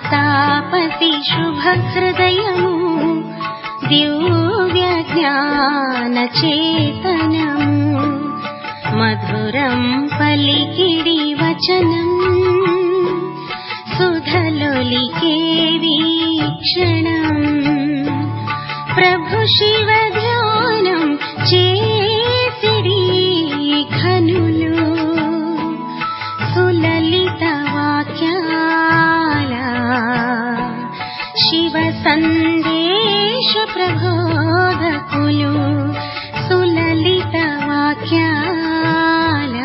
తాపసి శుభహృదయము దివ్య జ్ఞాన చేతనము మధురం పలికిడి వచనం సుధలొలికే వీక్షణం ప్రభు శివ ధ్యానం చేసిడి ఘనులు సులలిత వాక్యాల శివ సందేశ ప్రబోధకులు సులలిత వాక్యాల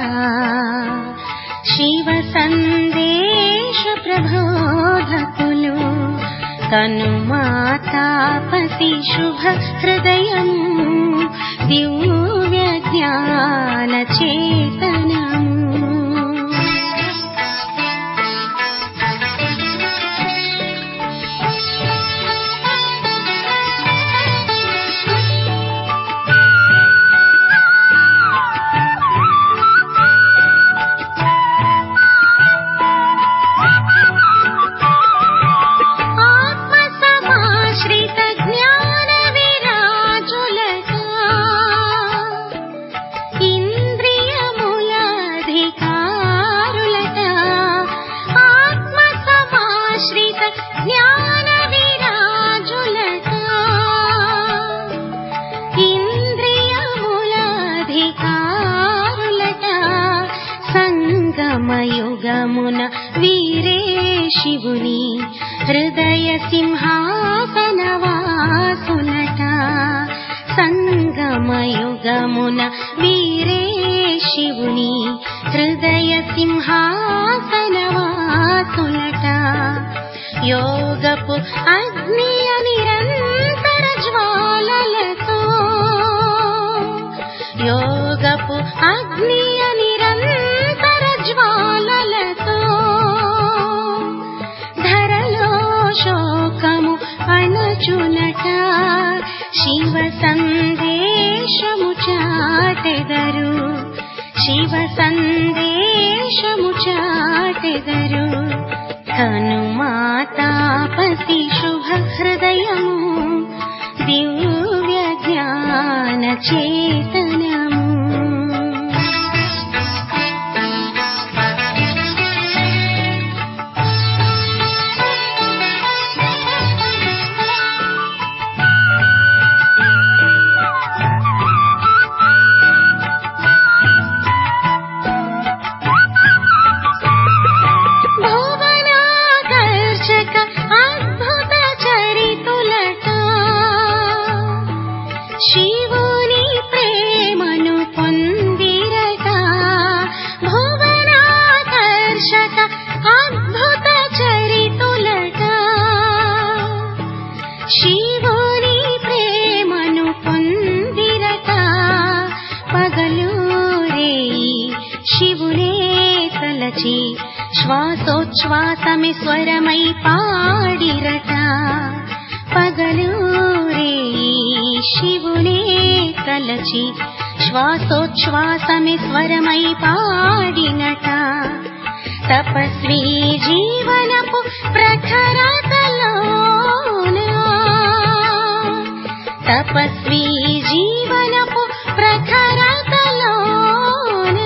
శివ సందేశ ప్రబోధకులు కనుమా తాపసి శుభ హృదయము దివ్య జ్ఞాన చేతనము సంగమయుగమున వీరే శివుని హృదయ సింహాసన వాసులట సంగమయుగమున వీరే శివుని హృదయ సింహాసన వాసులట యోగపు అగ్నియ నిరంతర జ్వాలలతో యోగపు అగ్నియ నిరంతర జ్వాలలతో ధరలో శోకము అణచునట శివ సందేశము చాటెదరు శివ సందేశము చాటెదరు కనుమా తాపసి శుభ హృదయము దివ్య జ్ఞాన చేతనము శివుని ప్రేమను పొందిరట భువనాకర్షక అద్భుత చరితులట శివుని ప్రేమను పొందిరట పగలు రేయి శివునే తలచి శ్వాసోచ్ఛ్వాసమే స్వరమై పాడిరట పగలు రేయి శివునే తలచి శ్వాసోచ్ఛ్వాసమే స్వరమై పాడినట తపస్వీ జీవనపు ప్రఖరతలోన తపస్వీ జీవనపు ప్రఖరతలోన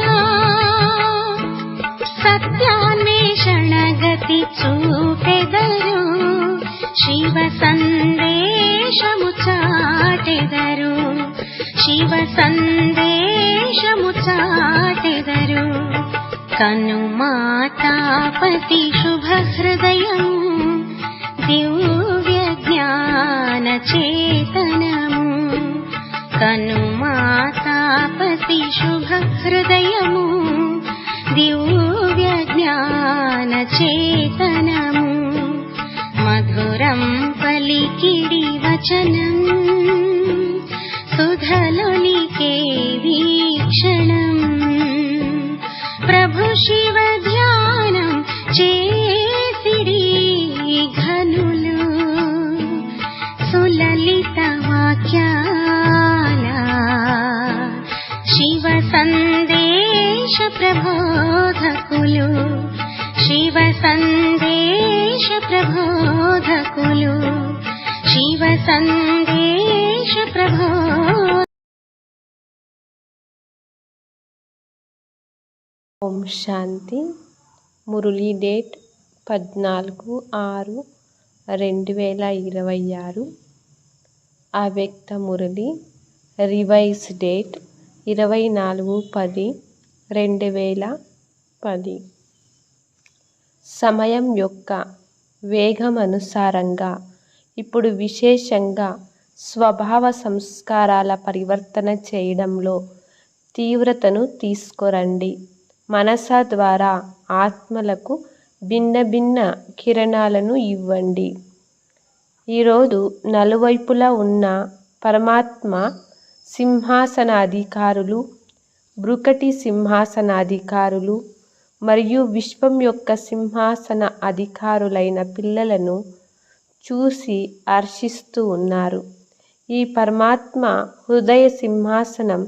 సత్యాన్వేషణ గతి చూపెదరు శివ సందేశము చాటెదరు శివ సందేశము చాటెదరు కనుమా తాపసి శుభ హృదయము దివ్య జ్ఞాన చేతనము కనుమా తాపసి శుభ హృదయము దివ్య జ్ఞాన చేతనము మధురం పలికిడి వచనం సుధలొలికే వీక్షణం ప్రభు శివ ధ్యానం చేసిడి ఘనులు సులలిత వాక్యాల శివ సందేశ ప్రబోధకులు శివ సందేశ ప్రబోధకులు శివ సందేశ ప్రభో ఓం శాంతి. మురళీ డేట్ 14/6/2026. అవ్యక్త మురళి. Revise date 24/10/2010. సమయం యొక్క వేగం అనుసారంగా ఇప్పుడు విశేషంగా స్వభావ సంస్కారాల పరివర్తన చేయడంలో తీవ్రతను తీసుకురండి. మనస ద్వారా ఆత్మలకు భిన్న భిన్న కిరణాలను ఇవ్వండి. ఈరోజు నలువైపులా ఉన్న పరమాత్మ సింహాసనాధికారులు, బృకటి సింహాసనాధికారులు మరియు విశ్వం యొక్క సింహాసన అధికారులైన పిల్లలను చూసి హర్షిస్తూ ఉన్నారు. ఈ పరమాత్మ హృదయ సింహాసనం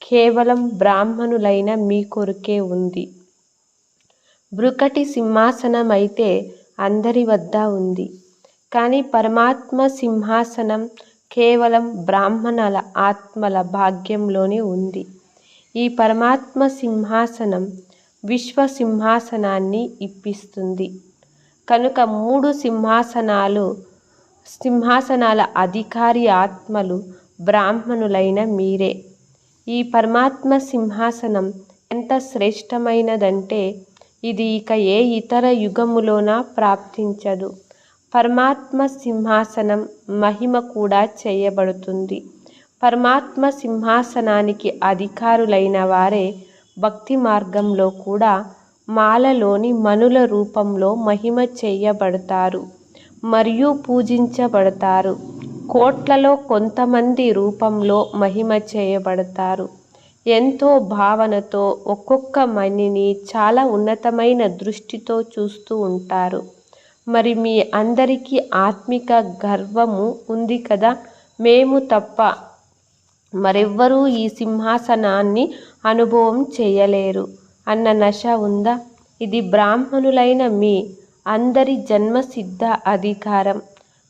కేవలం బ్రాహ్మణులైన మీ కొరకే ఉంది. బృకటి సింహాసనం అయితే అందరి వద్ద ఉంది. కానీ పరమాత్మ సింహాసనం కేవలం బ్రాహ్మణుల ఆత్మల భాగ్యంలోనే ఉంది. ఈ పరమాత్మ సింహాసనం విశ్వ సింహాసనాన్ని ఇప్పిస్తుంది. కనుక 3 సింహాసనాల అధికారి ఆత్మలు బ్రాహ్మణులైన మీరే. ఈ పరమాత్మ సింహాసనం ఎంత శ్రేష్టమైనదంటే ఇది ఇక ఏ ఇతర యుగములోన ప్రాప్తించదు. పరమాత్మ సింహాసనం మహిమ కూడా చేయబడుతుంది. పరమాత్మ సింహాసనానికి అధికారులైన వారే భక్తి మార్గంలో కూడా మాలలోని మనుల రూపంలో మహిమ చేయబడతారు మరియు పూజించబడతారు. కోట్లలో కొంతమంది రూపంలో మహిమ చేయబడతారు. ఎంతో భావనతో ఒక్కొక్క మనిని చాలా ఉన్నతమైన దృష్టితో చూస్తూ ఉంటారు. మరి మీ అందరికీ ఆత్మిక గర్వము ఉంది కదా. మేము తప్ప మరెవ్వరూ ఈ సింహాసనాన్ని అనుభవం చేయలేరు అన్న నశ ఉందా? ఇది బ్రాహ్మణులైన మీ అందరి జన్మసిద్ధ అధికారం.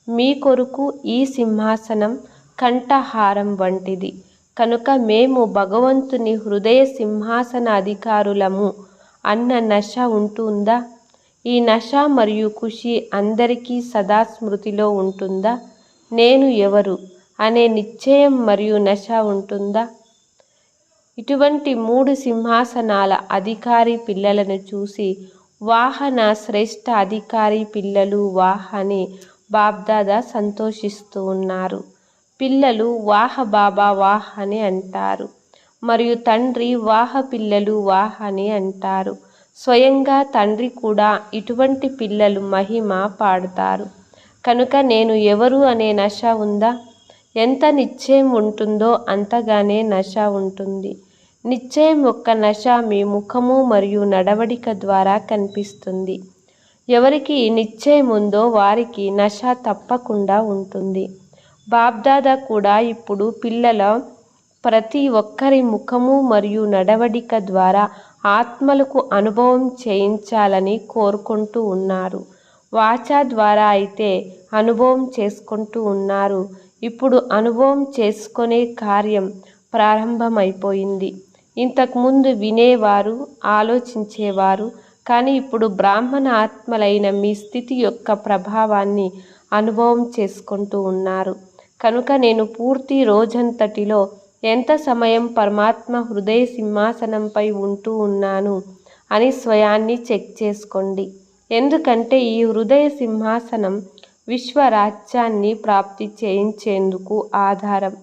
మీ కొరకు ఈ సింహాసనం కంఠహారం వంటిది. కనుక మేము భగవంతుని హృదయ సింహాసన అధికారులము అన్న నశ ఉంటుందా? ఈ నశ మరియు ఖుషి అందరికీ సదా స్మృతిలో ఉంటుందా? నేను ఎవరు అనే నిశ్చయం మరియు నశ ఉంటుందా? ఇటువంటి 3 సింహాసనాల అధికారి పిల్లలను చూసి వాహన శ్రేష్ఠ అధికారి పిల్లలు వాహ్ అని బాబ్దాదా సంతోషిస్తూ ఉన్నారు. పిల్లలు వాహ బాబా వాహ్ అని అంటారు మరియు తండ్రి వాహ పిల్లలు వాహ్ అని అంటారు. స్వయంగా తండ్రి కూడా ఇటువంటి పిల్లలు మహిమ పాడతారు. కనుక నేను ఎవరు అనే నశ ఉందా? ఎంత నిశ్చయం ఉంటుందో అంతగానే నశ ఉంటుంది. నిశ్చయం యొక్క నశ మీ ముఖము మరియు నడవడిక ద్వారా కనిపిస్తుంది. ఎవరికి నిశ్చయం ఉందో వారికి నశ తప్పకుండా ఉంటుంది. బాబ్దాదా కూడా ఇప్పుడు పిల్లల ప్రతి ఒక్కరి ముఖము మరియు నడవడిక ద్వారా ఆత్మలకు అనుభవం చేయించాలని కోరుకుంటూ ఉన్నారు. వాచా ద్వారా అయితే అనుభవం చేసుకుంటూ ఉన్నారు. ఇప్పుడు అనుభవం చేసుకునే కార్యం ప్రారంభమైపోయింది. ఇంతకుముందు వినేవారు, ఆలోచించేవారు. కానీ ఇప్పుడు బ్రాహ్మణ ఆత్మలైన మీ స్థితి యొక్క ప్రభావాన్ని అనుభవం చేసుకుంటూ ఉన్నారు. కనుక నేను పూర్తి రోజంతటిలో ఎంత సమయం పరమాత్మ హృదయ సింహాసనంపై ఉంటూ ఉన్నాను అని స్వయాన్ని చెక్ చేసుకోండి. ఎందుకంటే ఈ హృదయ సింహాసనం విశ్వరాజ్యాన్ని ప్రాప్తి చేయించేందుకు ఆధారం.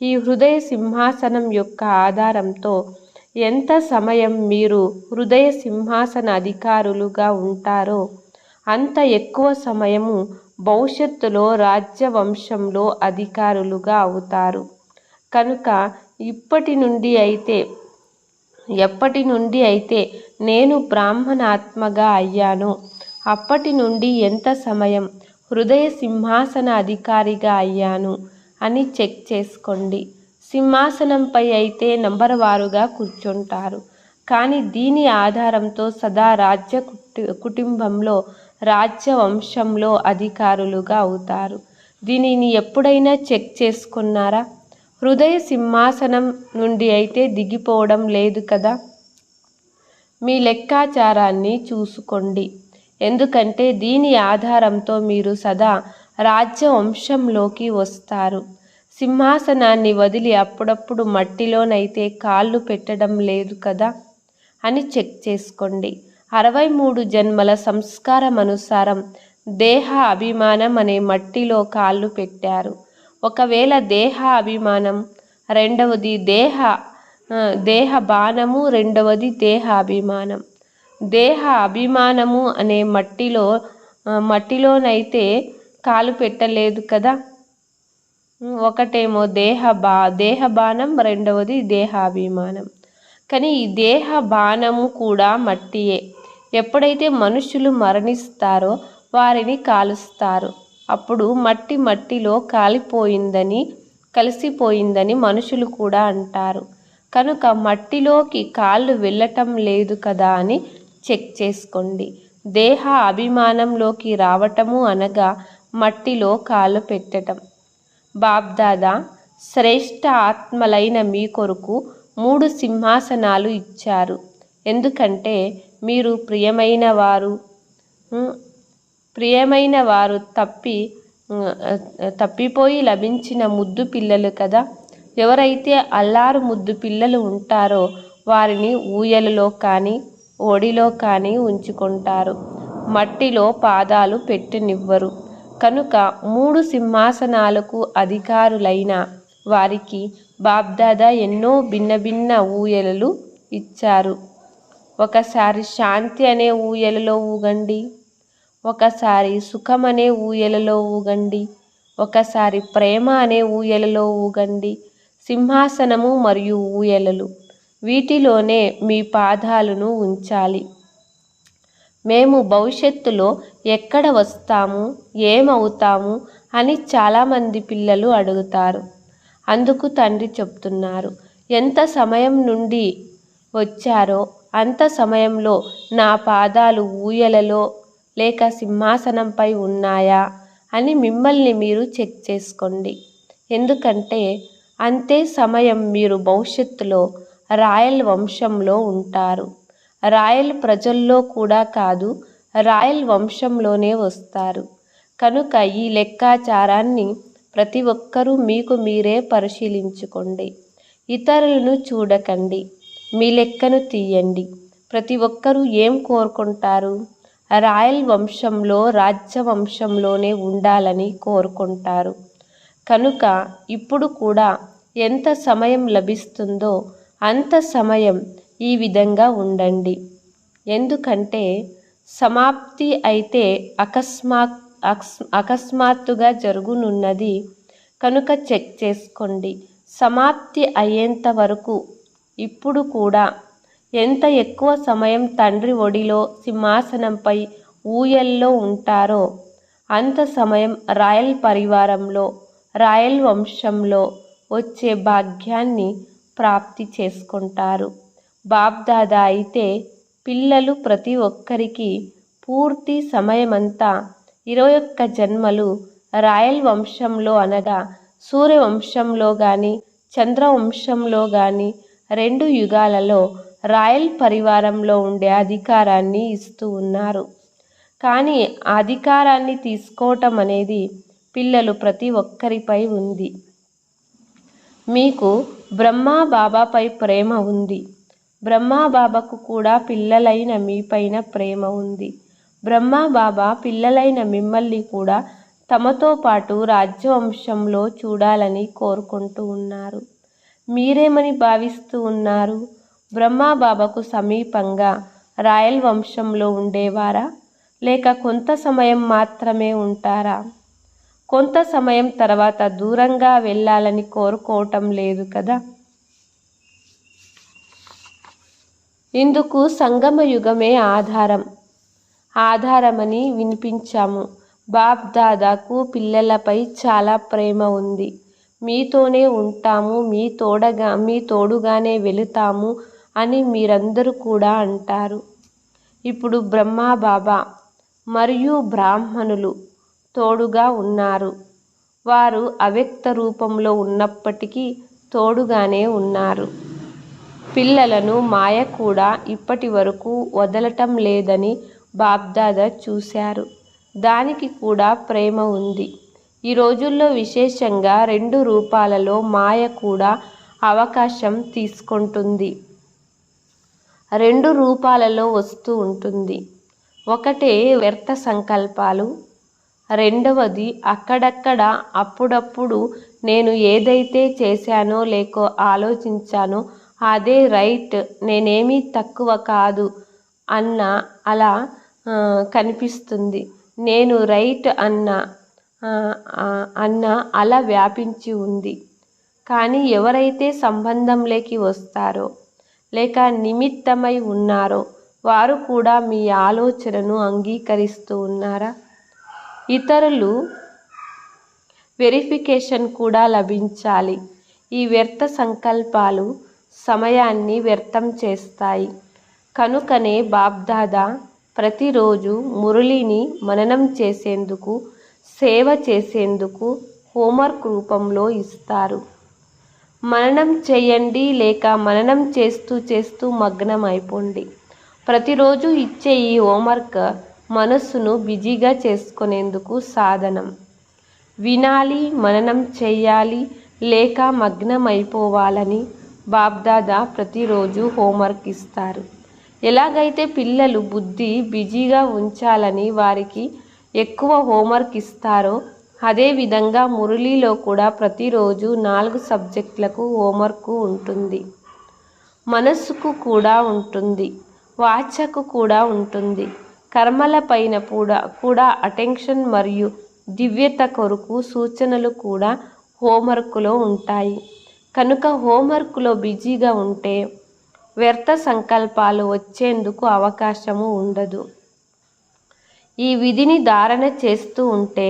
ఈ హృదయ సింహాసనం యొక్క ఆధారంతో ఎంత సమయం మీరు హృదయ సింహాసన అధికారులుగా ఉంటారో అంత ఎక్కువ సమయము భవిష్యత్తులో రాజ్యవంశంలో అధికారులుగా అవుతారు. కనుక ఎప్పటి నుండి అయితే నేను బ్రాహ్మణ ఆత్మగా అయ్యానో అప్పటి నుండి ఎంత సమయం హృదయ సింహాసన అధికారిగా అయ్యాను అని చెక్ చేసుకోండి. సింహాసనంపై అయితే నంబర్ వారుగా కూర్చుంటారు. కానీ దీని ఆధారంతో సదా రాజ్య కుటుంబంలో రాజ్యవంశంలో అధికారులుగా అవుతారు. దీనిని ఎప్పుడైనా చెక్ చేసుకున్నారా? హృదయ సింహాసనం నుండి అయితే దిగిపోవడం లేదు కదా. మీ లెక్కాచారాన్ని చూసుకోండి. ఎందుకంటే దీని ఆధారంతో మీరు సదా రాజ్యవంశంలోకి వస్తారు. సింహాసనాన్ని వదిలి అప్పుడప్పుడు మట్టిలోనైతే కాళ్ళు పెట్టడం లేదు కదా అని చెక్ చేసుకోండి. 63 జన్మల సంస్కారం అనుసారం దేహ అభిమానం అనే మట్టిలో కాళ్ళు పెట్టారు. ఒకవేళ దేహ అభిమానం, రెండవది దేహ బాణము, రెండవది దేహ అభిమానం. దేహ అభిమానము అనే మట్టిలోనైతే కాలు పెట్టలేదు కదా. ఒకటేమో దేహ బాణం, రెండవది దేహాభిమానం. కానీ ఈ దేహ బాణము కూడా మట్టియే. ఎప్పుడైతే మనుషులు మరణిస్తారో వారిని కాలుస్తారు. అప్పుడు మట్టిలో కలిసిపోయిందని మనుషులు కూడా అంటారు. కనుక మట్టిలోకి కాళ్ళు వెళ్ళటం లేదు కదా అని చెక్ చేసుకోండి. దేహ అభిమానంలోకి రావటము అనగా మట్టిలో కాళ్ళు పెట్టటం. బాబ్దాదా శ్రేష్ఠ ఆత్మలైన మీ కొరకు 3 సింహాసనాలు ఇచ్చారు. ఎందుకంటే మీరు ప్రియమైన వారు తప్పిపోయి లభించిన ముద్దు పిల్లలు కదా. ఎవరైతే అల్లారు ముద్దు పిల్లలు ఉంటారో వారిని ఊయలలో కానీ ఒడిలో కానీ ఉంచుకుంటారు. మట్టిలో పాదాలు పెట్టనివ్వరు. కనుక 3 సింహాసనాలకు అధికారులైన వారికి బాబ్దాదా ఎన్నో భిన్న ఊయలలు ఇచ్చారు. ఒకసారి శాంతి అనే ఊయలలో ఊగండి, ఒకసారి సుఖం అనే ఊయలలో ఊగండి, ఒకసారి ప్రేమ అనే ఊయలలో ఊగండి. సింహాసనము మరియు ఊయలలు, వీటిలోనే మీ పాదాలను ఉంచాలి. మేము భవిష్యత్తులో ఎక్కడ వస్తాము, ఏమవుతాము అని చాలామంది పిల్లలు అడుగుతారు. అందుకు తండ్రి చెప్తున్నారు, ఎంత సమయం నుండి వచ్చారో అంత సమయంలో నా పాదాలు ఊయలలో లేక సింహాసనంపై ఉన్నాయా అని మిమ్మల్ని మీరు చెక్ చేసుకోండి. ఎందుకంటే అంతే సమయం మీరు భవిష్యత్తులో రాయల్ వంశంలో ఉంటారు. రాయల్ ప్రజల్లో కూడా కాదు, రాయల్ వంశంలోనే వస్తారు. కనుక ఈ లెక్కాచారాన్ని ప్రతి ఒక్కరూ మీకు మీరే పరిశీలించుకోండి. ఇతరులను చూడకండి, మీ లెక్కను తీయండి. ప్రతి ఒక్కరూ ఏం కోరుకుంటారు? రాయల్ వంశంలో, రాజ్యవంశంలోనే ఉండాలని కోరుకుంటారు. కనుక ఇప్పుడు కూడా ఎంత సమయం లభిస్తుందో అంత సమయం ఈ విధంగా ఉండండి. ఎందుకంటే సమాప్తి అయితే అకస్మాత్తుగా జరుగునున్నది. కనుక చెక్ చేసుకోండి. సమాప్తి అయ్యేంత వరకు ఇప్పుడు కూడా ఎంత ఎక్కువ సమయం తండ్రి ఒడిలో, సింహాసనంపై, ఊయల్లో ఉంటారో అంత సమయం రాయల్ పరివారంలో, రాయల్ వంశంలో వచ్చే భాగ్యాన్ని ప్రాప్తి చేసుకుంటారు. బాబ్దాదా అయితే పిల్లలు ప్రతి ఒక్కరికి పూర్తి సమయమంతా 21 జన్మలు రాయల్ వంశంలో అనగా సూర్యవంశంలో కానీ చంద్రవంశంలో కానీ 2 యుగాలలో రాయల్ పరివారంలో ఉండే అధికారాన్ని ఇస్తూ ఉన్నారు. కానీ ఆ అధికారాన్ని తీసుకోవటం అనేది పిల్లలు ప్రతి ఒక్కరిపై ఉంది. మీకు బ్రహ్మా బాబాపై ప్రేమ ఉంది. బ్రహ్మా బాబాకు కూడా పిల్లలైన మీపైన ప్రేమ ఉంది. బ్రహ్మా బాబా పిల్లలైన మిమ్మల్ని కూడా తమతో పాటు రాజ్యవంశంలో చూడాలని కోరుకుంటూ ఉన్నారు. మీరేమని భావిస్తూ ఉన్నారు? బ్రహ్మా బాబాకు సమీపంగా రాయల్ వంశంలో ఉండేవారా, లేక కొంత సమయం మాత్రమే ఉంటారా? కొంత సమయం తర్వాత దూరంగా వెళ్ళాలని కోరుకోవటం లేదు కదా. ఇందుకు సంగమ యుగమే ఆధారమని వినిపించాము. బాబ్ దాదాకు పిల్లలపై చాలా ప్రేమ ఉంది. మీతోనే ఉంటాము, మీ తోడుగానే వెళుతాము అని మీరందరూ కూడా అంటారు. ఇప్పుడు బ్రహ్మా బాబా మరియు బ్రాహ్మణులు తోడుగా ఉన్నారు. వారు అవ్యక్త రూపంలో ఉన్నప్పటికీ తోడుగానే ఉన్నారు. పిల్లలను మాయ కూడా ఇప్పటి వరకు వదలటం లేదని బాబ్దాదా చూశారు. దానికి కూడా ప్రేమ ఉంది. ఈ రోజుల్లో విశేషంగా 2 రూపాలలో మాయ కూడా అవకాశం తీసుకుంటుంది. 2 రూపాలలో వస్తూ ఉంటుంది. ఒకటే వ్యర్థ సంకల్పాలు, రెండవది అక్కడక్కడ అప్పుడప్పుడు నేను ఏదైతే చేశానో లేకో ఆలోచించానో అదే రైట్, నేనేమీ తక్కువ కాదు అలా కనిపిస్తుంది. నేను రైట్ అన్న అలా వ్యాపించి ఉంది. కానీ ఎవరైతే సంబంధంలోకి వస్తారో లేక నిమిత్తమై ఉన్నారో వారు కూడా మీ ఆలోచనను అంగీకరిస్తూ ఉన్నారా? ఇతరులు వెరిఫికేషన్ కూడా లభించాలి. ఈ వ్యర్థ సంకల్పాలు సమయాన్ని వ్యర్థం చేస్తాయి. కనుకనే బాబ్దాదా ప్రతిరోజు మురళిని మననం చేసేందుకు, సేవ చేసేందుకు హోంవర్క్ రూపంలో ఇస్తారు. మననం చేయండి లేక మననం చేస్తూ మగ్నం అయిపోండి. ప్రతిరోజు ఇచ్చే ఈ హోంవర్క్ మనస్సును బిజీగా చేసుకునేందుకు సాధనం. వినాలి, మననం చేయాలి లేక మగ్నం అయిపోవాలని బాబ్దాదా ప్రతిరోజు హోంవర్క్ ఇస్తారు. ఎలాగైతే పిల్లలు బుద్ధి బిజీగా ఉంచాలని వారికి ఎక్కువ హోంవర్క్ ఇస్తారో అదేవిధంగా మురళీలో కూడా ప్రతిరోజు 4 సబ్జెక్టులకు హోంవర్క్ ఉంటుంది. మనస్సుకు కూడా ఉంటుంది, వాచకు కూడా ఉంటుంది. కర్మల పైన కూడా అటెన్షన్ మరియు దివ్యత కొరకు సూచనలు కూడా హోంవర్క్లో ఉంటాయి. కనుక హోంవర్క్లో బిజీగా ఉంటే వ్యర్థ సంకల్పాలు వచ్చేందుకు అవకాశము ఉండదు. ఈ విధిని ధారణ చేస్తూ ఉంటే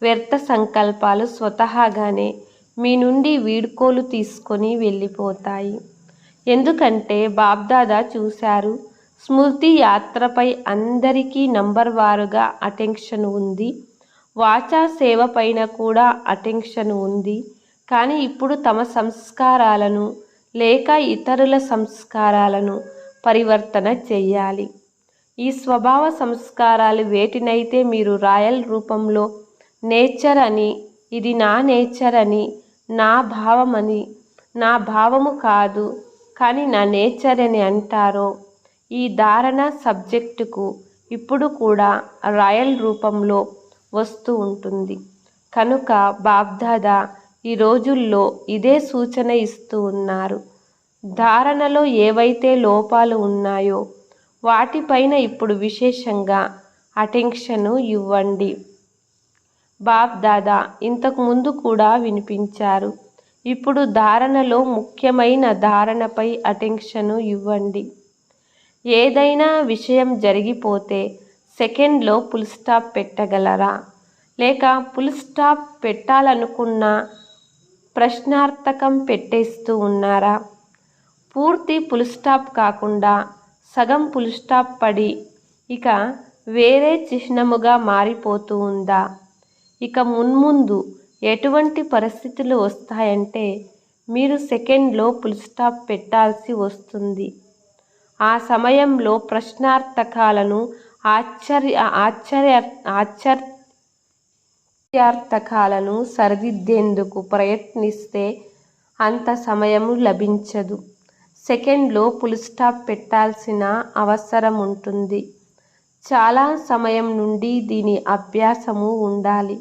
వ్యర్థ సంకల్పాలు స్వతహాగానే మీ నుండి వీడ్కోలు తీసుకొని వెళ్ళిపోతాయి. ఎందుకంటే బాబ్దాదా చూశారు, స్మృతి యాత్రపై అందరికీ నంబర్ వారుగా అటెన్షన్ ఉంది. వాచా సేవ పైన కూడా అటెన్షన్ ఉంది. కానీ ఇప్పుడు తమ సంస్కారాలను లేక ఇతరుల సంస్కారాలను పరివర్తన చెయ్యాలి. ఈ స్వభావ సంస్కారాలు వేటినైతే మీరు రాయల్ రూపంలో నేచర్ అని, ఇది నా నేచర్ అని, నా భావమని, నా భావము కాదు కానీ నా నేచర్ అని అంటారో ఈ ధారణ సబ్జెక్టుకు ఇప్పుడు కూడా రాయల్ రూపంలో వస్తూ ఉంటుంది. కనుక బాబ్దాదా ఈ రోజుల్లో ఇదే సూచన ఇస్తూ ఉన్నారు. ధారణలో ఏవైతే లోపాలు ఉన్నాయో వాటిపైన ఇప్పుడు విశేషంగా అటెన్షను ఇవ్వండి. బాబ్దాదా ఇంతకు ముందు కూడా వినిపించారు. ఇప్పుడు ధారణలో ముఖ్యమైన ధారణపై అటెన్షను ఇవ్వండి. ఏదైనా విషయం జరిగిపోతే సెకండ్లో ఫుల్ స్టాప్ పెట్టగలరా? లేక ఫుల్ స్టాప్ పెట్టాలనుకున్నా ప్రశ్నార్థకం పెట్టేస్తూ ఉన్నారా? పూర్తి ఫుల్ స్టాప్ కాకుండా సగం ఫుల్ స్టాప్ పడి ఇక వేరే చిహ్నముగా మారిపోతూ ఉందా? ఇక మున్ముందు ఎటువంటి పరిస్థితులు వస్తాయంటే మీరు సెకండ్లో ఫుల్ స్టాప్ పెట్టాల్సి వస్తుంది. ఆ సమయంలో ప్రశ్నార్థకాలను ఆశ్చర్యార్థకాలను సరిదిద్దేందుకు ప్రయత్నిస్తే అంత సమయము లభించదు. సెకండ్లో ఫుల్ స్టాప్ పెట్టాల్సిన అవసరం ఉంటుంది. చాలా సమయం నుండి దీని అభ్యాసము ఉండాలి.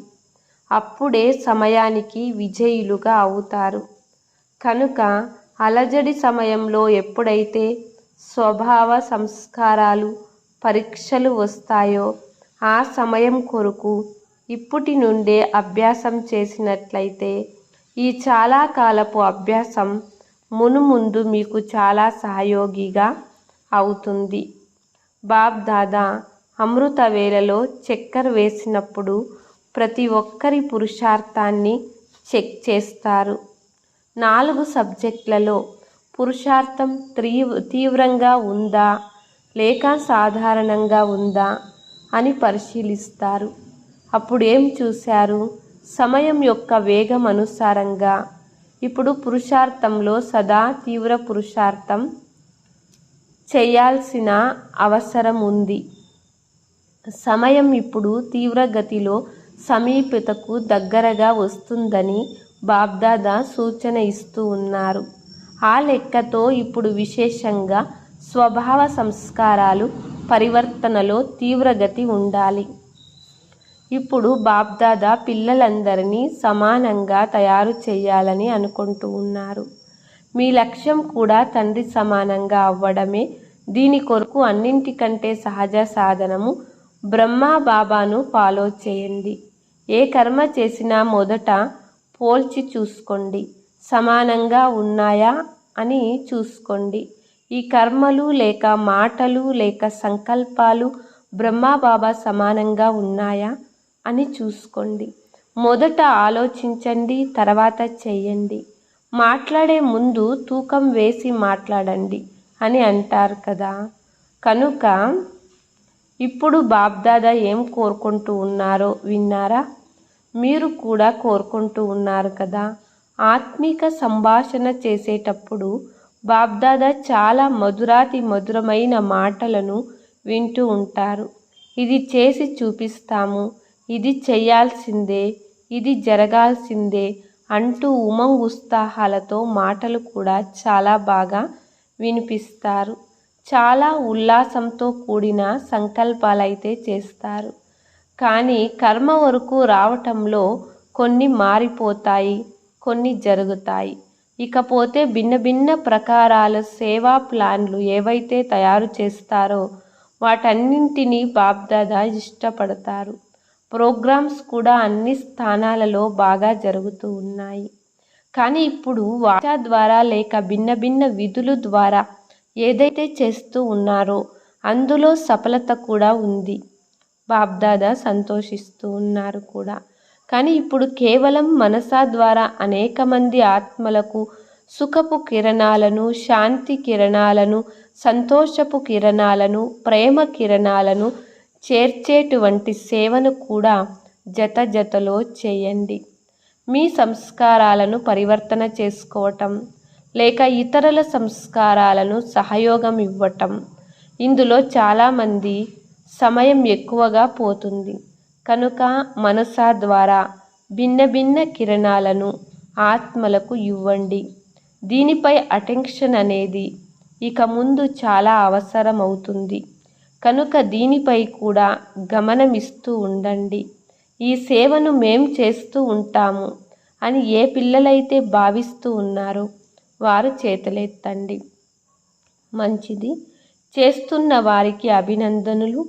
అప్పుడే సమయానికి విజయులుగా అవుతారు. కనుక అలజడి సమయంలో ఎప్పుడైతే స్వభావ సంస్కారాలు పరీక్షలు వస్తాయో ఆ సమయం కొరకు ఇప్పటి నుండే అభ్యాసం చేసినట్లయితే ఈ చాలా కాలపు అభ్యాసం మునుముందు మీకు చాలా సహయోగిగా అవుతుంది. బాబ్దాదా అమృత వేళలో చక్కర్ వేసినప్పుడు ప్రతి ఒక్కరి పురుషార్థాన్ని చెక్ చేస్తారు. 4 సబ్జెక్టులలో పురుషార్థం తీవ్రంగా ఉందా లేక సాధారణంగా ఉందా అని పరిశీలిస్తారు. అప్పుడు ఏం చూశారు? సమయం యొక్క వేగం అనుసారంగా ఇప్పుడు పురుషార్థంలో సదా తీవ్ర పురుషార్థం చేయాల్సిన అవసరం ఉంది. సమయం ఇప్పుడు తీవ్రగతిలో సమీపతకు దగ్గరగా వస్తుందని బాబ్దాదా సూచన ఇస్తూ ఉన్నారు. ఆ లెక్కతో ఇప్పుడు విశేషంగా స్వభావ సంస్కారాలు పరివర్తనలో తీవ్రగతి ఉండాలి. ఇప్పుడు బాబ్దాదా పిల్లలందరినీ సమానంగా తయారు చేయాలని అనుకుంటూ ఉన్నారు. మీ లక్ష్యం కూడా తండ్రి సమానంగా అవ్వడమే. దీని కొరకు అన్నింటికంటే సహజ సాధనము బ్రహ్మా బాబాను ఫాలో చేయండి. ఏ కర్మ చేసినా మొదట పోల్చి చూసుకోండి, సమానంగా ఉన్నాయా అని చూసుకోండి. ఈ కర్మలు లేక మాటలు లేక సంకల్పాలు బ్రహ్మా బాబా సమానంగా ఉన్నాయా అని చూసుకోండి. మొదట ఆలోచించండి, తర్వాత చెయ్యండి. మాట్లాడే ముందు తూకం వేసి మాట్లాడండి అని అంటారు కదా. కనుక ఇప్పుడు బాబ్దాదా ఏం కోరుకుంటూ ఉన్నారో విన్నారా? మీరు కూడా కోరుకుంటూ ఉన్నారు కదా. ఆత్మిక సంభాషణ చేసేటప్పుడు బాబ్దాదా చాలా మధురాతి మధురమైన మాటలను వింటూ ఉంటారు. ఇది చేసి చూపిస్తాము, ఇది చేయాల్సిందే, ఇది జరగాల్సిందే అంటూ ఉమంగ్ ఉత్సాహాలతో మాటలు కూడా చాలా బాగా వినిపిస్తారు. చాలా ఉల్లాసంతో కూడిన సంకల్పాలైతే చేస్తారు. కానీ కర్మ వరకు రావటంలో కొన్ని మారిపోతాయి, కొన్ని జరుగుతాయి. ఇకపోతే భిన్న భిన్న ప్రకారాల సేవా ప్లాన్లు ఏవైతే తయారు చేస్తారో వాటన్నింటినీ బాబ్దాదా ఇష్టపడతారు. ప్రోగ్రామ్స్ కూడా అన్ని స్థానాలలో బాగా జరుగుతూ ఉన్నాయి. కానీ ఇప్పుడు వాచా ద్వారా లేక భిన్న భిన్న విధులు ద్వారా ఏదైతే చేస్తూ ఉన్నారో అందులో సఫలత కూడా ఉంది. బాబ్దాదా సంతోషిస్తూ ఉన్నారు కూడా. కానీ ఇప్పుడు కేవలం మనసా ద్వారా అనేక మంది ఆత్మలకు సుఖపు కిరణాలను, శాంతి కిరణాలను, సంతోషపు కిరణాలను, ప్రేమ కిరణాలను చేర్చేటువంటి సేవను కూడా జత జతలో చేయండి. మీ సంస్కారాలను పరివర్తన చేసుకోవటం లేక ఇతరుల సంస్కారాలను సహయోగం ఇవ్వటం, ఇందులో చాలామంది సమయం ఎక్కువగా పోతుంది. కనుక మనసా ద్వారా భిన్న భిన్న కిరణాలను ఆత్మలకు ఇవ్వండి. దీనిపై అటెన్షన్ అనేది ఇక ముందు చాలా అవసరం అవుతుంది. కనుక దీనిపై కూడా గమనమిస్తూ ఉండండి. ఈ సేవను మేం చేస్తూ ఉంటాము అని ఏ పిల్లలైతే భావిస్తూ ఉన్నారో వారు చేతులెత్తండి. మంచిది. చేస్తున్న వారికి అభినందనలు.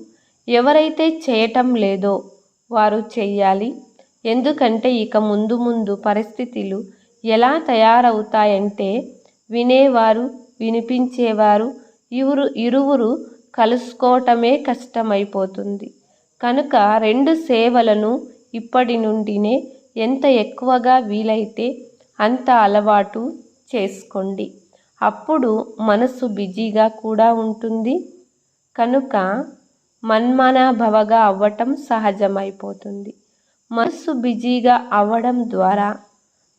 ఎవరైతే చేయటం లేదో వారు చెయ్యాలి. ఎందుకంటే ఇక ముందు ముందు పరిస్థితులు ఎలా తయారవుతాయంటే వినేవారు, వినిపించేవారు ఇరువురు కలుసుకోవటమే కష్టమైపోతుంది. కనుక రెండు సేవలను ఇప్పటి నుండినే ఎంత ఎక్కువగా వీలైతే అంత అలవాటు చేసుకోండి. అప్పుడు మనసు బిజీగా కూడా ఉంటుంది. కనుక మన్మనాభవగా అవ్వటం సహజమైపోతుంది. మనసు బిజీగా అవ్వడం ద్వారా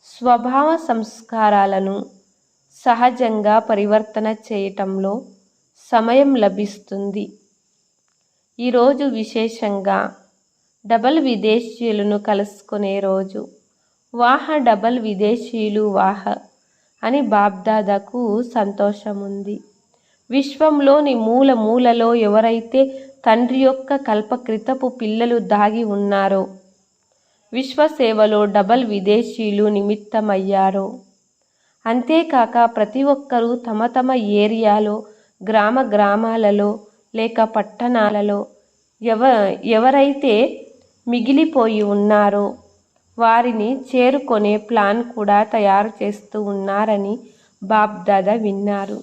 స్వభావ సంస్కారాలను సహజంగా పరివర్తన చేయటంలో సమయం లభిస్తుంది. ఈరోజు విశేషంగా డబల్ విదేశీయులను కలుసుకునే రోజు. వాహ డబల్ విదేశీయులు వాహ అని బాబ్దాదాకు సంతోషం ఉంది. విశ్వంలోని మూల మూలలో ఎవరైతే తండ్రి యొక్క కల్పకృతపు పిల్లలు దాగి ఉన్నారో, విశ్వసేవలో డబల్ విదేశీయులు నిమిత్తమయ్యారో, అంతేకాక ప్రతి ఒక్కరూ తమ తమ ఏరియాలో, గ్రామాలలో లేక పట్టణాలలో ఎవరైతే మిగిలిపోయి ఉన్నారో వారిని చేరుకునే ప్లాన్ కూడా తయారు చేస్తూ ఉన్నారని బాబ్దాదా విన్నారు.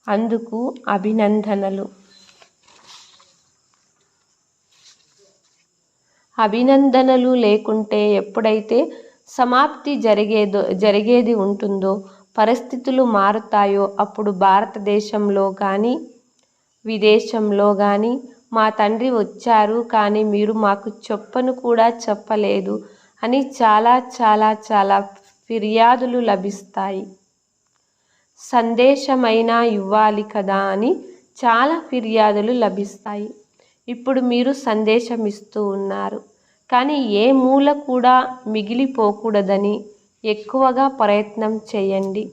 అందుకు అభినందనలు. అభినందనలు లేకుంటే ఎప్పుడైతే సమాప్తి జరిగేది ఉంటుందో, పరిస్థితులు మారుతాయో అప్పుడు భారతదేశంలో కానీ విదేశంలో కానీ మా తండ్రి వచ్చారు కానీ మీరు మాకు చెప్పను కూడా చెప్పలేదు అని చాలా చాలా చాలా ఫిర్యాదులు లభిస్తాయి. సందేశమైనా ఇవ్వాలి కదా అని చాలా ఫిర్యాదులు లభిస్తాయి. ఇప్పుడు మీరు సందేశం ఇస్తూ ఉన్నారు కానీ ఏ మూల కూడా మిగిలిపోకూడదని ఎక్కువగా ప్రయత్నం చేయండి.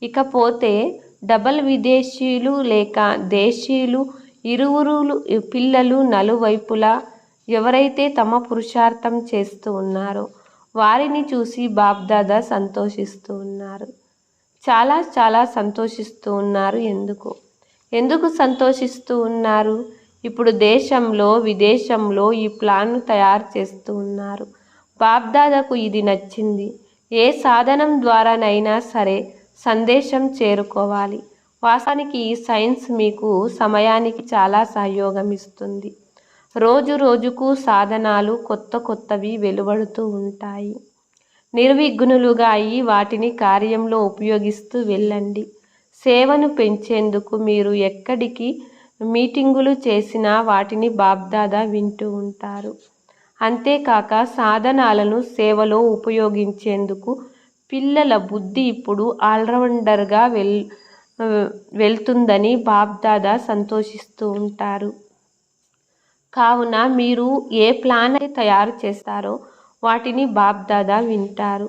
ఇకపోతే డబల్ విదేశీయులు లేక దేశీయులు ఇరువురు పిల్లలు నలువైపులా ఎవరైతే తమ పురుషార్థం చేస్తూ ఉన్నారో వారిని చూసి బాబ్దాదా సంతోషిస్తూ ఉన్నారు. చాలా చాలా సంతోషిస్తూ ఉన్నారు. ఎందుకు సంతోషిస్తూ ఉన్నారు? ఇప్పుడు దేశంలో విదేశంలో ఈ ప్లాన్ను తయారు చేస్తూ ఉన్నారు. బాబ్దాదాకు ఇది నచ్చింది. ఏ సాధనం ద్వారానైనా సరే సందేశం చేరుకోవాలి. వాస్తవానికి ఈ సైన్స్ మీకు సమయానికి చాలా సహయోగం ఇస్తుంది. రోజు రోజుకు సాధనాలు కొత్తవి వెలువడుతూ ఉంటాయి. నిర్విఘ్నులుగా అయి వాటిని కార్యంలో ఉపయోగిస్తూ వెళ్ళండి. సేవను పెంచేందుకు మీరు ఎక్కడికి మీటింగులు చేసినా వాటిని బాబ్దాదా వింటూ ఉంటారు. అంతేకాక సాధనాలను సేవలో ఉపయోగించేందుకు పిల్లల బుద్ధి ఇప్పుడు ఆల్రౌండర్గా వెళ్తుందని బాబ్దాదా సంతోషిస్తూ ఉంటారు. కావున మీరు ఏ ప్లాన్ అయితే తయారు చేస్తారో వాటిని బాబ్దాదా వింటారు.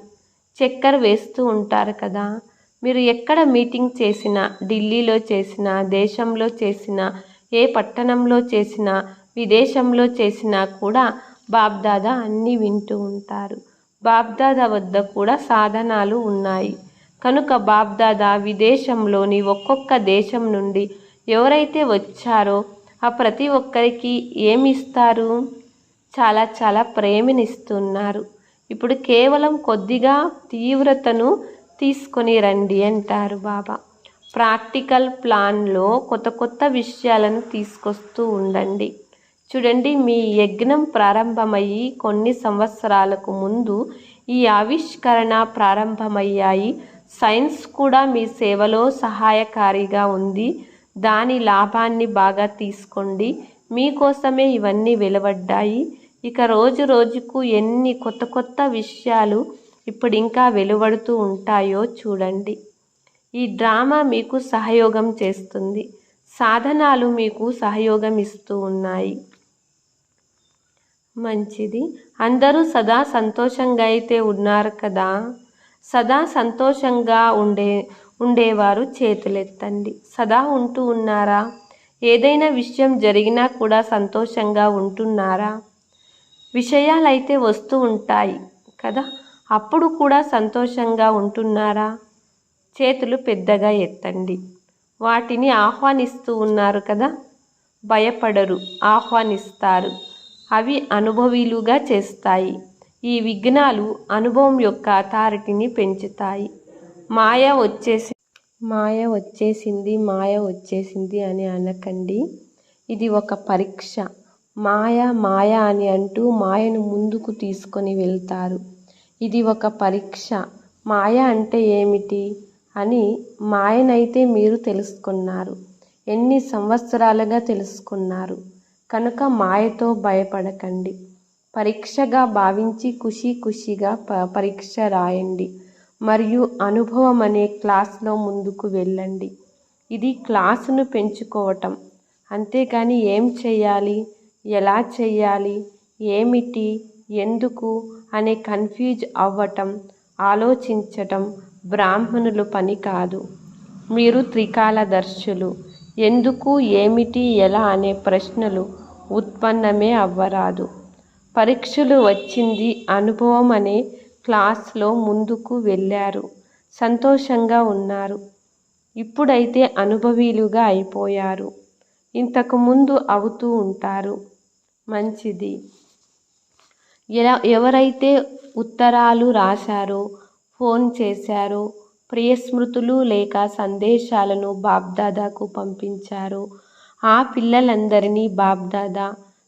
చక్కర్ వేస్తూ ఉంటారు కదా. మీరు ఎక్కడ మీటింగ్ చేసినా, ఢిల్లీలో చేసినా, దేశంలో చేసినా, ఏ పట్టణంలో చేసినా, విదేశంలో చేసినా కూడా బాబ్దాదా అన్నీ వింటూ ఉంటారు. బాబ్దాదా వద్ద కూడా సాధనాలు ఉన్నాయి కనుక బాబ్దాదా విదేశంలోని ఒక్కొక్క దేశం నుండి ఎవరైతే వచ్చారో ఆ ప్రతి ఒక్కరికి ఏమి ఇస్తారు? చాలా చాలా ప్రేమనిస్తున్నారు. ఇప్పుడు కేవలం కొద్దిగా తీవ్రతను తీసుకొని రండి అంటారు బాబా. ప్రాక్టికల్ ప్లాన్లో కొత్త విషయాలను తీసుకొస్తూ ఉండండి. చూడండి, మీ యజ్ఞం ప్రారంభమయ్యి కొన్ని సంవత్సరాలకు ముందు ఈ ఆవిష్కరణ ప్రారంభమయ్యాయి. సైన్స్ కూడా మీ సేవలో సహాయకారిగా ఉంది. దాని లాభాన్ని బాగా తీసుకోండి. మీకోసమే ఇవన్నీ వెలువడ్డాయి. ఇక రోజు రోజుకు ఎన్ని కొత్త విషయాలు ఇప్పుడు ఇంకా వెలువడుతూ ఉంటాయో చూడండి. ఈ డ్రామా మీకు సహయోగం చేస్తుంది. సాధనాలు మీకు సహయోగం ఇస్తూ ఉన్నాయి. మంచిది. అందరూ సదా సంతోషంగా అయితే ఉన్నారు కదా. సదా సంతోషంగా ఉండేవారు చేతులెత్తండి. సదా ఉంటూ ఉన్నారా? ఏదైనా విషయం జరిగినా కూడా సంతోషంగా ఉంటున్నారా? విషయాలైతే వస్తూ ఉంటాయి కదా, అప్పుడు కూడా సంతోషంగా ఉంటున్నారా? చేతులు పెద్దగా ఎత్తండి. వాటిని ఆహ్వానిస్తూ ఉన్నారు కదా. భయపడరు, ఆహ్వానిస్తారు. అవి అనుభవీలుగా చేస్తాయి. ఈ విఘ్నాలు అనుభవం యొక్క అథారిటీని పెంచుతాయి. మాయ వచ్చేసింది అని అనకండి. ఇది ఒక పరీక్ష. మాయ అని అంటూ మాయను ముందుకు తీసుకొని వెళ్తారు. ఇది ఒక పరీక్ష. మాయ అంటే ఏమిటి అని మాయనైతే మీరు తెలుసుకున్నారు. ఎన్ని సంవత్సరాలుగా తెలుసుకున్నారు కనుక మాయతో భయపడకండి. పరీక్షగా భావించి ఖుషీగా పరీక్ష రాయండి మరియు అనుభవం అనే క్లాస్లో ముందుకు వెళ్ళండి. ఇది క్లాసును పెంచుకోవటం. అంతేకాని ఏం చెయ్యాలి, ఎలా చెయ్యాలి, ఏమిటి, ఎందుకు అనే కన్ఫ్యూజ్ అవ్వటం, ఆలోచించటం బ్రాహ్మణుల పని కాదు. మీరు త్రికాలదర్శులు. ఎందుకు, ఏమిటి, ఎలా అనే ప్రశ్నలు ఉత్పన్నమే అవ్వరాదు. పరీక్షలు వచ్చింది. అనుభవం అనే క్లాస్లో ముందుకు వెళ్ళారు. సంతోషంగా ఉన్నారు. ఇప్పుడైతే అనుభవీలుగా అయిపోయారు. ఇంతకుముందు అవుతూ ఉంటారు. మంచిది. ఎవరైతే ఉత్తరాలు రాశారో, ఫోన్ చేశారో, ప్రియస్మృతులు లేక సందేశాలను బాబ్దాదాకు పంపించారో ఆ పిల్లలందరినీ బాబ్దాదా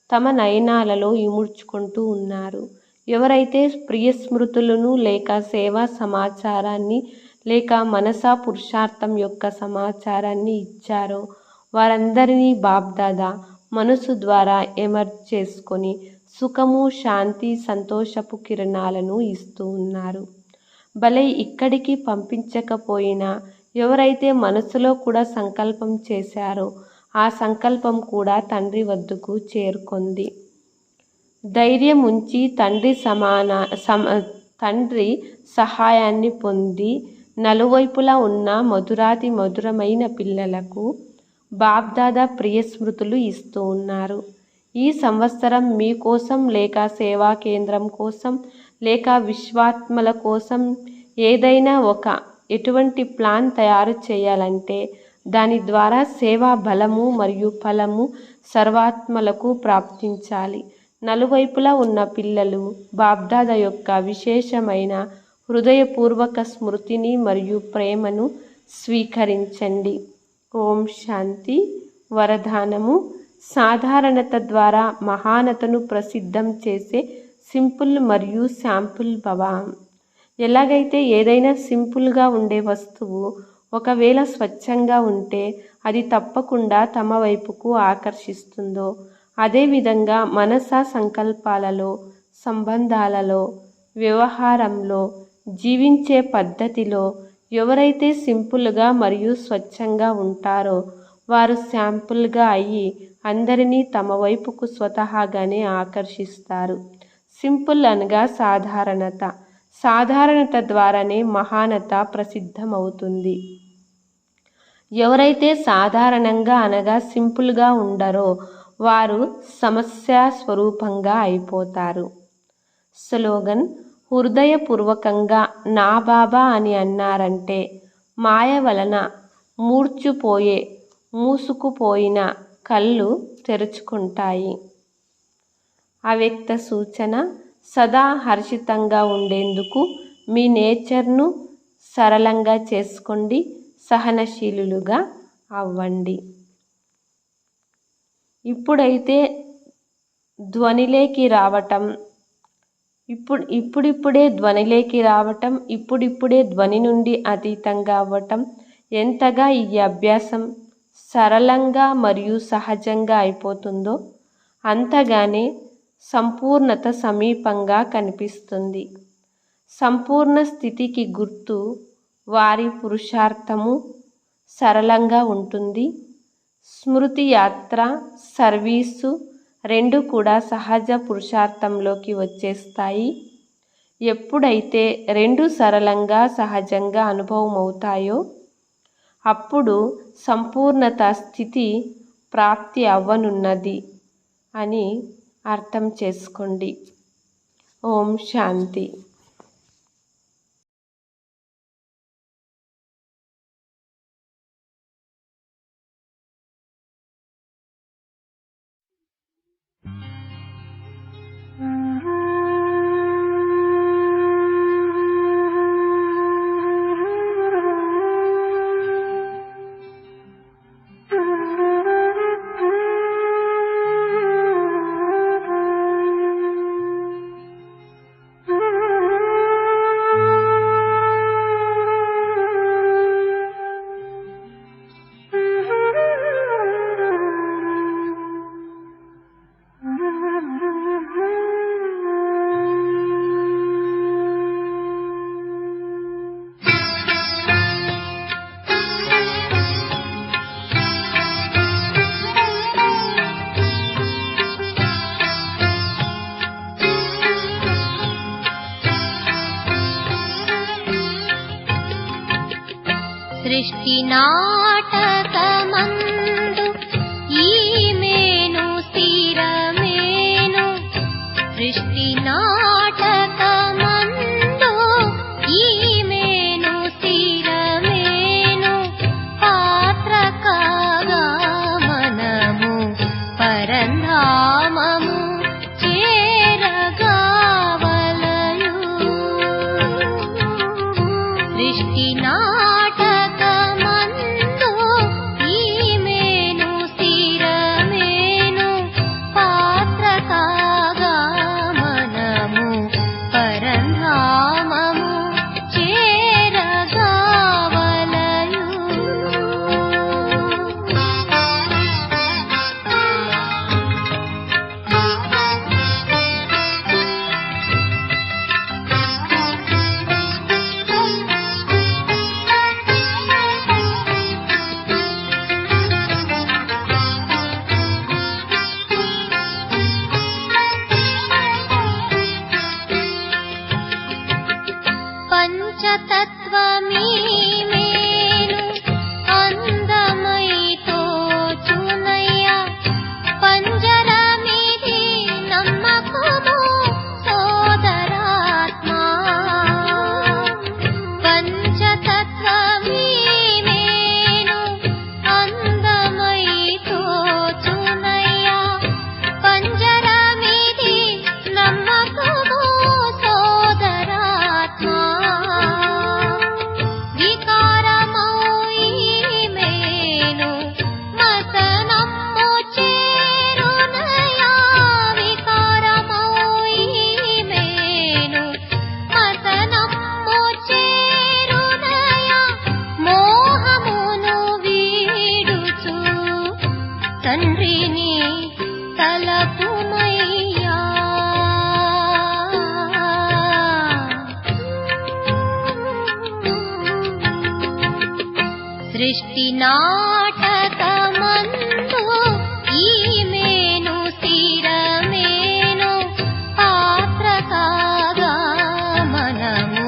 తమ నయనాలలో ఇముడ్చుకుంటూ ఉన్నారు. ఎవరైతే ప్రియస్మృతులను లేక సేవా సమాచారాన్ని లేక మనసా పురుషార్థం యొక్క సమాచారాన్ని ఇచ్చారో వారందరినీ బాబ్దాదా మనసు ద్వారా ఎమర్జ్ చేసుకొని సుఖము, శాంతి, సంతోషపు కిరణాలను ఇస్తూ ఉన్నారు. భలే ఇక్కడికి పంపించకపోయినా ఎవరైతే మనసులో కూడా సంకల్పం చేశారో ఆ సంకల్పం కూడా తండ్రి వద్దకు చేరుకుంది. ధైర్యం ఉంచి తండ్రి సహాయాన్ని పొంది నలువైపులా ఉన్న మధురాతి మధురమైన పిల్లలకు బాబ్దాదా ప్రియ స్మృతులు ఇస్తూ ఉన్నారు. ఈ సంవత్సరం మీకోసం లేక సేవా కేంద్రం కోసం లేక విశ్వాత్మల కోసం ఏదైనా ఎటువంటి ప్లాన్ తయారు చేయాలంటే దాని ద్వారా సేవా బలము మరియు ఫలము సర్వాత్మలకు ప్రాప్తించాలి. నలువైపులా ఉన్న పిల్లలు బాబ్దాదా యొక్క విశేషమైన హృదయపూర్వక స్మృతిని మరియు ప్రేమను స్వీకరించండి. ఓం శాంతి. వరదానము: సాధారణత ద్వారా మహానతను ప్రసిద్ధం చేసే సింపుల్ మరియు శాంపుల్ భవ. ఎలాగైతే ఏదైనా సింపుల్గా ఉండే వస్తువు ఒకవేళ స్వచ్ఛంగా ఉంటే అది తప్పకుండా తమ వైపుకు ఆకర్షిస్తుందో, అదేవిధంగా మనస సంకల్పాలలో, సంబంధాలలో, వ్యవహారంలో, జీవించే పద్ధతిలో ఎవరైతే సింపుల్గా మరియు స్వచ్ఛంగా ఉంటారో వారు శాంపుల్గా అయ్యి అందరినీ తమ వైపుకు స్వతహాగానే ఆకర్షిస్తారు. సింపుల్ అనగా సాధారణత. సాధారణత ద్వారానే మహానత ప్రసిద్ధమవుతుంది. ఎవరైతే సాధారణంగా అనగా సింపుల్గా ఉండరో వారు సమస్య స్వరూపంగా అయిపోతారు. స్లోగన్: హృదయపూర్వకంగా నా బాబా అని అన్నారంటే మాయ వలన మూసుకుపోయిన కళ్ళు తెరుచుకుంటాయి. అవ్యక్త సూచన: సదా హర్షితంగా ఉండేందుకు మీ నేచర్ను సరళంగా చేసుకోండి. సహనశీలుగా అవ్వండి. ఇప్పుడైతే ధ్వనిలోకి రావటం, ఇప్పుడిప్పుడే ధ్వనిలోకి రావటం, ఇప్పుడిప్పుడే ధ్వని నుండి అతీతంగా అవ్వటం ఎంతగా ఈ అభ్యాసం సరళంగా మరియు సహజంగా అయిపోతుందో అంతగానే సంపూర్ణత సమీపంగా కనిపిస్తుంది. సంపూర్ణ స్థితికి గుర్తు వారి పురుషార్థము సరళంగా ఉంటుంది. స్మృతి యాత్ర, సర్వీసు రెండు కూడా సహజ పురుషార్థంలోకి వచ్చేస్తాయి. ఎప్పుడైతే రెండు సరళంగా సహజంగా అనుభవం అవుతాయో అప్పుడు సంపూర్ణత స్థితి ప్రాప్తి అవ్వనున్నది అని అర్థం చేసుకోండి. ఓం శాంతి. సృష్టి నాటకమందు ఈమెను స్థిరమేను. సృష్టి నాటకమందు ఈమెను స్థిరమేను. పాత్ర కాగా మనము పరంధామము చేరగావలయు. సృష్టి నాటకమందు నాటకమందు ఈమెను స్థిరమేను పాత్ర కాగా మనము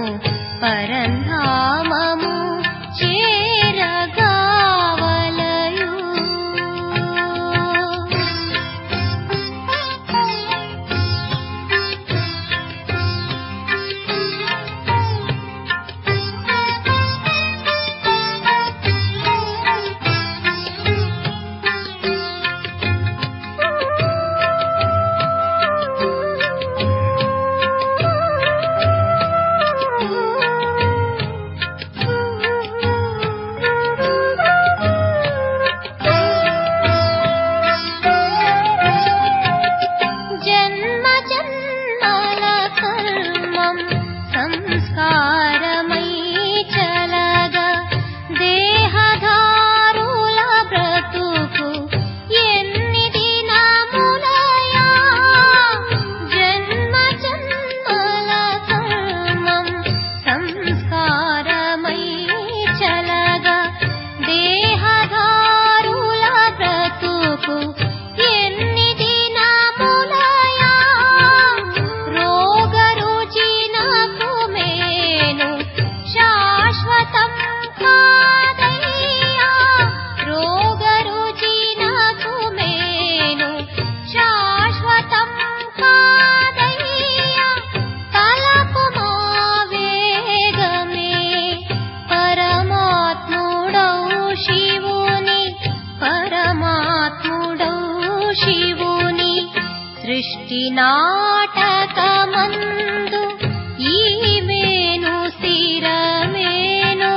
పరంధామము చేరగావలయు. జన్మ జన్మల కర్మం సంస్కారమై చలగా దేహధారుల బ్రతుకు ఎన్ని దినములయా. జన్మ జన్మల కర్మం సంస్కారమై చలగా దేహధారుల బ్రతుకు ఎన్ని దినములయా. రోగరుచినకు మేను శాశ్వతం కాదయ్యా. రోగరుచినకు మేను శాశ్వతం కాదయ్యా. తలపుమా వేగమే పరమాత్ముడౌ శివుని, పరమాత్ముడౌ శివుని సృష్టి నాటకమందు ఈమెను స్థిరమేను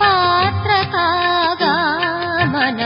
పాత్ర కాగా మన